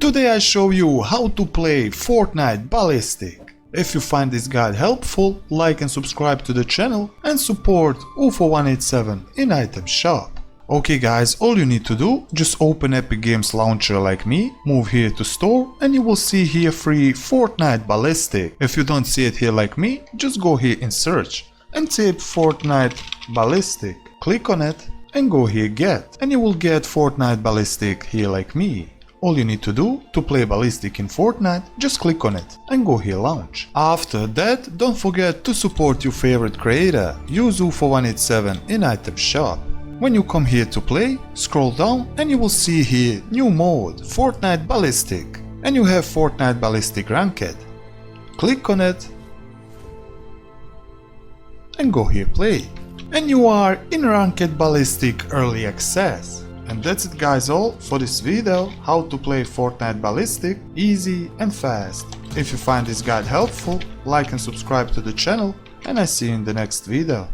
Today I show you how to play Fortnite Ballistic. If you find this guide helpful, like and subscribe to the channel and support UFO187 in item shop. Okay guys, all you need to do, just open Epic Games launcher like me, move here to store and you will see here free Fortnite Ballistic. If you don't see it here like me, just go here in search and type Fortnite Ballistic. Click on it and go here get, and you will get Fortnite Ballistic here like me. All you need to do to play Ballistic in Fortnite, just click on it and go here launch. After that, don't forget to support your favorite creator, use UFO187 in item shop. When you come here to play, scroll down and you will see here new mode, Fortnite Ballistic, and you have Fortnite Ballistic Ranked. Click on it and go here play. And you are in Ranked Ballistic Early Access. And that's it guys, all for this video, how to play Fortnite Ballistic easy and fast. If you find this guide helpful, like and subscribe to the channel, and I see you in the next video.